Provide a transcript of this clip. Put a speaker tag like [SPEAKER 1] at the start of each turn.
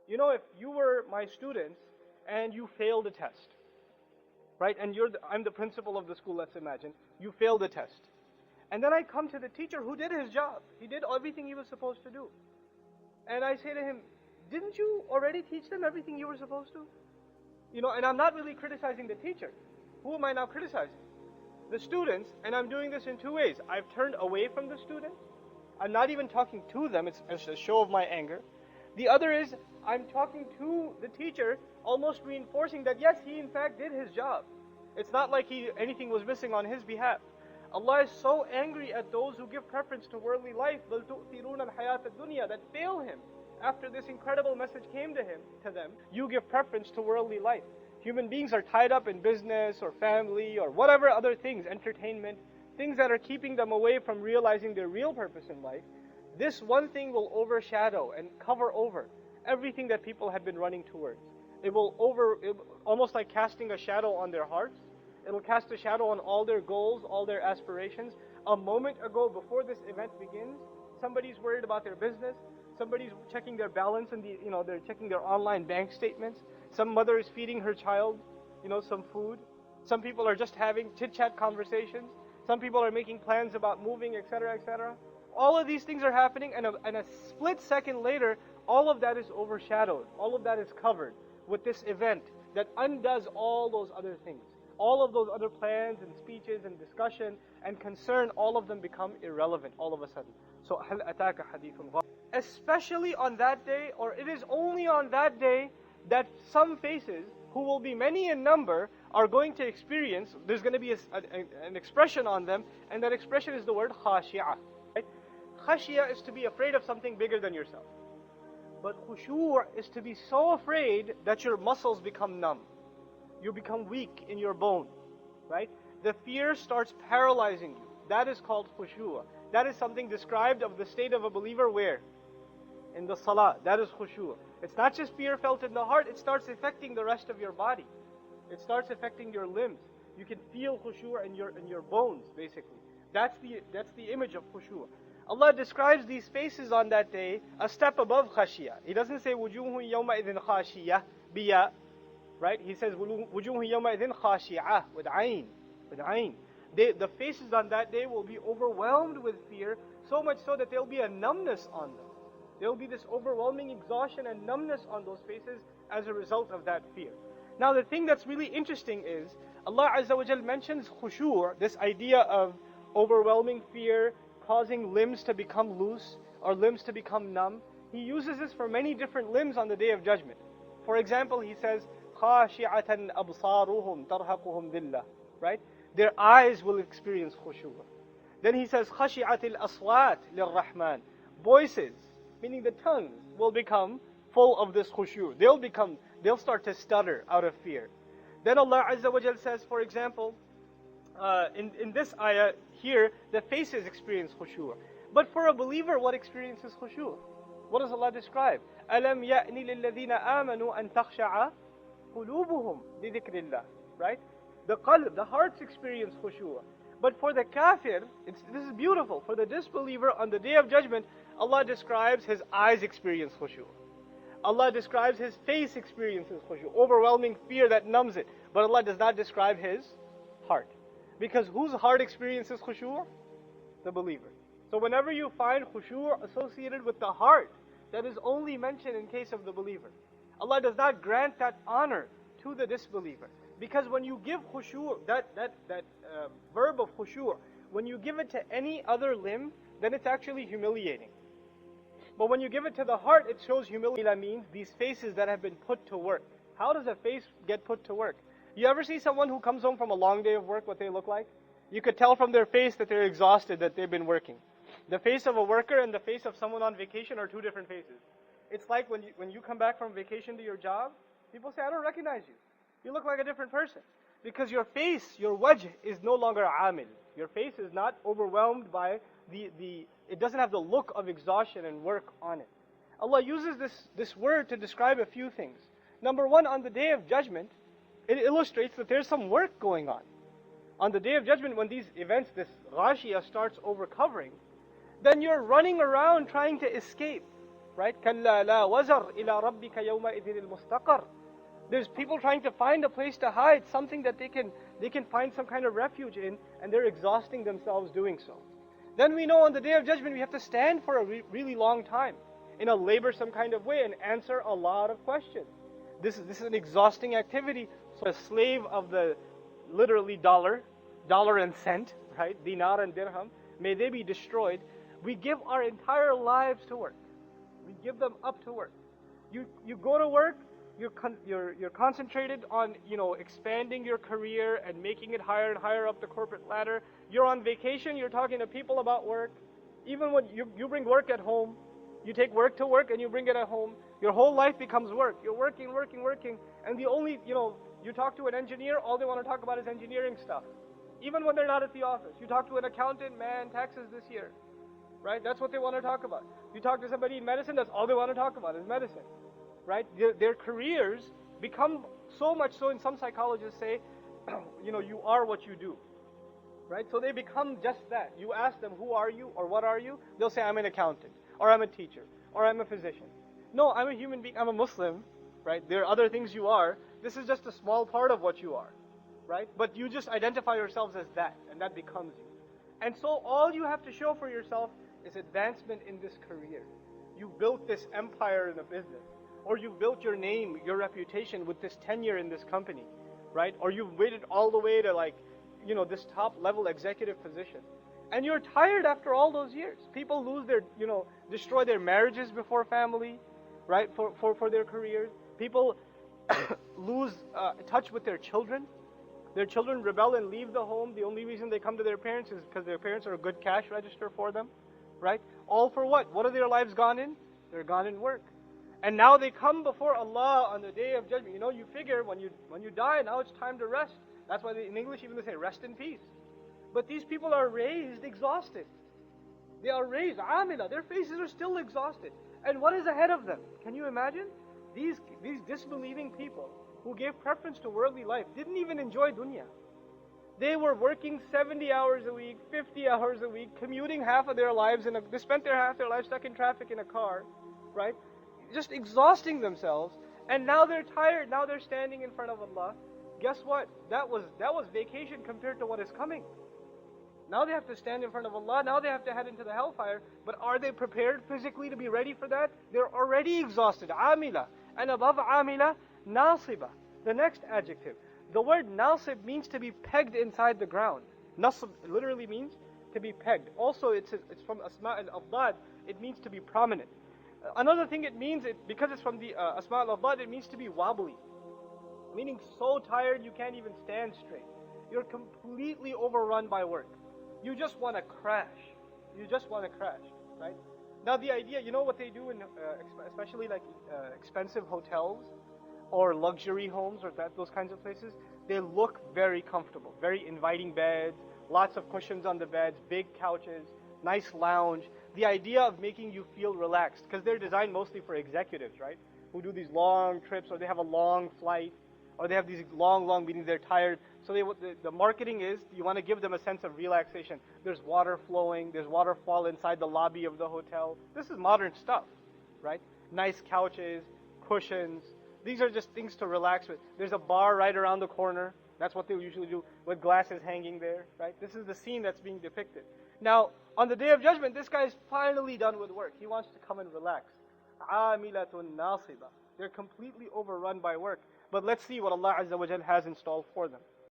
[SPEAKER 1] if you were my students and you failed a test, right? And I'm the principal of the school, let's imagine. You failed the test. And then I come to the teacher who did his job. He did everything he was supposed to do. And I say to him, didn't you already teach them everything you were supposed to? And I'm not really criticizing the teacher. Who am I now criticizing? The students, and I'm doing this in two ways. I've turned away from the students. I'm not even talking to them. It's a show of my anger. The other is, I'm talking to the teacher, almost reinforcing that yes, he in fact did his job. It's not like anything was missing on his behalf. Allah is so angry at those who give preference to worldly life, بَلْ تُؤْثِرُونَ الْحَيَاةَ الدُّنْيَا, that fail him. After this incredible message came to them, you give preference to worldly life. Human beings are tied up in business or family or whatever other things, entertainment, things that are keeping them away from realizing their real purpose in life. This one thing will overshadow and cover over everything that people had been running towards. It will almost like casting a shadow on their hearts. It'll cast a shadow on all their goals, all their aspirations. A moment ago, before this event begins, somebody's worried about their business. Somebody's checking their balance and they're checking their online bank statements. Some mother is feeding her child, some food. Some people are just having chit-chat conversations. Some people are making plans about moving, etc., etc. All of these things are happening, and a split second later, all of that is overshadowed. All of that is covered with this event that undoes all those other things. All of those other plans and speeches and discussion and concern, all of them become irrelevant all of a sudden. So, هَلْ أَتَاكَ حَدِيثُ الْغَاشِيَةِ. Especially on that day, or it is only on that day, that some faces, who will be many in number, are going to experience, there's going to be an expression on them, and that expression is the word khashiyah. Right? Khashiyah is to be afraid of something bigger than yourself. But khushu' is to be so afraid that your muscles become numb. You become weak in your bones, right? The fear starts paralyzing you. That is called khushu'. That is something described of the state of a believer where? In the salah. That is khushu'. It's not just fear felt in the heart, it starts affecting the rest of your body. It starts affecting your limbs. You can feel khushu' in your bones, basically. That's the image of khushu'. Allah describes these faces on that day a step above khashiyah. He doesn't say wujuhun yawma idhin khashiyah biya. Right? He says, وُجُوهٌ يَوْمَئِذٍ خَاشِعَةٌ with ayn. The faces on that day will be overwhelmed with fear, so much so that there will be a numbness on them. There will be this overwhelming exhaustion and numbness on those faces as a result of that fear. Now the thing that's really interesting is, Allah Azza wa Jal mentions khushu', this idea of overwhelming fear, causing limbs to become loose, or limbs to become numb. He uses this for many different limbs on the Day of Judgment. For example, He says, خَاشِعَةً أَبْصَارُهُمْ تَرْهَقُهُمْ ذِلَّةٌ. Right? Their eyes will experience khushu'. Then He says, خَشِعَةِ الْأَصْوَاتِ لِلرَّحْمَنِ. Voices, meaning the tongues, will become full of this khushu'. They'll start to stutter out of fear. Then Allah Azza wa Jal says, for example, in this ayah here, the faces experience khushu'. But for a believer, what experiences khushu'? What does Allah describe? أَلَمْ يَأْنِ لِلَّذِينَ آمَنُوا أَن تَخْشَعَ قُلُوبُهُمْ لِذِكْرِ اللَّهِ. Right? The qalb, the hearts experience khushu'. But for the kafir, this is beautiful. For the disbeliever, on the Day of Judgment, Allah describes his eyes experience khushu'. Allah describes his face experiences khushu'. Overwhelming fear that numbs it. But Allah does not describe his heart. Because whose heart experiences khushu'? The believer. So whenever you find khushu' associated with the heart, that is only mentioned in case of the believer. Allah does not grant that honor to the disbeliever. Because when you give khushu', that verb of khushu', when you give it to any other limb, then it's actually humiliating. But when you give it to the heart, it shows humility. That means these faces that have been put to work. How does a face get put to work? You ever see someone who comes home from a long day of work, what they look like? You could tell from their face that they're exhausted, that they've been working. The face of a worker and the face of someone on vacation are two different faces. It's like when you come back from vacation to your job, people say, I don't recognize you. You look like a different person. Because your face, your wajh, is no longer amil. Your face is not overwhelmed by it doesn't have the look of exhaustion and work on it. Allah uses this word to describe a few things. Number one, on the Day of Judgment, it illustrates that there's some work going on. On the Day of Judgment, when these events, this Ghashiyah starts overcovering, then you're running around trying to escape. right? كَلَّا لَا وَزَرْ إِلَىٰ رَبِّكَ يَوْمَئِذٍ الْمُسْتَقَرُّ. There's people trying to find a place to hide, something that they can find some kind of refuge in, and they're exhausting themselves doing so. Then we know on the Day of Judgment we have to stand for a really long time in a laborsome kind of way and answer a lot of questions. This is an exhausting activity. So a slave of the literally dollar and cent, right? Dinar and dirham, may they be destroyed. We give our entire lives to work. We give them up to work. You go to work. You're concentrated on expanding your career and making it higher and higher up the corporate ladder. You're on vacation. You're talking to people about work. Even when you bring work at home, you take work to work and you bring it at home. Your whole life becomes work. You're working, and the only you talk to an engineer, all they want to talk about is engineering stuff. Even when they're not at the office, you talk to an accountant, man, taxes this year, right? That's what they want to talk about. You talk to somebody in medicine, that's all they want to talk about is medicine. Right? Their careers become so much so, in some psychologists say, you are what you do. Right? So they become just that. You ask them, who are you or what are you? They'll say, I'm an accountant, or I'm a teacher, or I'm a physician. No, I'm a human being, I'm a Muslim. Right? There are other things you are. This is just a small part of what you are. Right? But you just identify yourselves as that, and that becomes you. And so all you have to show for yourself is advancement in this career. You built this empire in a business. Or you've built your name, your reputation with this tenure in this company, right? Or you've waited all the way to this top level executive position. And you're tired after all those years. People lose destroy their marriages before family, right? For their careers. People lose touch with their children. Their children rebel and leave the home. The only reason they come to their parents is because their parents are a good cash register for them, right? All for what? What are their lives gone in? They're gone in work. And now they come before Allah on the Day of Judgment. You figure when you die, now it's time to rest. That's why in English even they say rest in peace. But these people are raised exhausted. They are raised amila. Their faces are still exhausted. And what is ahead of them? Can you imagine? These disbelieving people who gave preference to worldly life didn't even enjoy dunya. They were working 70 hours a week, 50 hours a week, commuting half of their lives they spent half their lives stuck in traffic in a car, right? Just exhausting themselves, and now they're tired. Now they're standing in front of Allah. Guess what? That was vacation compared to what is coming. Now they have to stand in front of Allah. Now they have to head into the hellfire. But are they prepared physically to be ready for that? They're already exhausted. Amila. And above amila, nasiba. The next adjective. The word nasib means to be pegged inside the ground. Nasib literally means to be pegged. Also, it's from Asma al-Abdad. It means to be prominent. Another thing it means, because it's from the Asma al-Abdad, it means to be wobbly. Meaning so tired you can't even stand straight. You're completely overrun by work. You just want to crash. Right? Now the idea, what they do in, especially like expensive hotels or luxury homes or those kinds of places, they look very comfortable, very inviting beds, lots of cushions on the beds, big couches, nice lounge. The idea of making you feel relaxed, because they're designed mostly for executives, right? Who do these long trips, or they have a long flight, or they have these long meetings, they're tired. So the marketing is, you want to give them a sense of relaxation. There's water flowing, there's waterfall inside the lobby of the hotel. This is modern stuff, right? Nice couches, cushions. These are just things to relax with. There's a bar right around the corner. That's what they usually do, with glasses hanging there, right? This is the scene that's being depicted. Now, on the Day of Judgment, this guy's finally done with work. He wants to come and relax. Amilatun nasiba. They're completely overrun by work. But let's see what Allah Azza wa Jal has installed for them.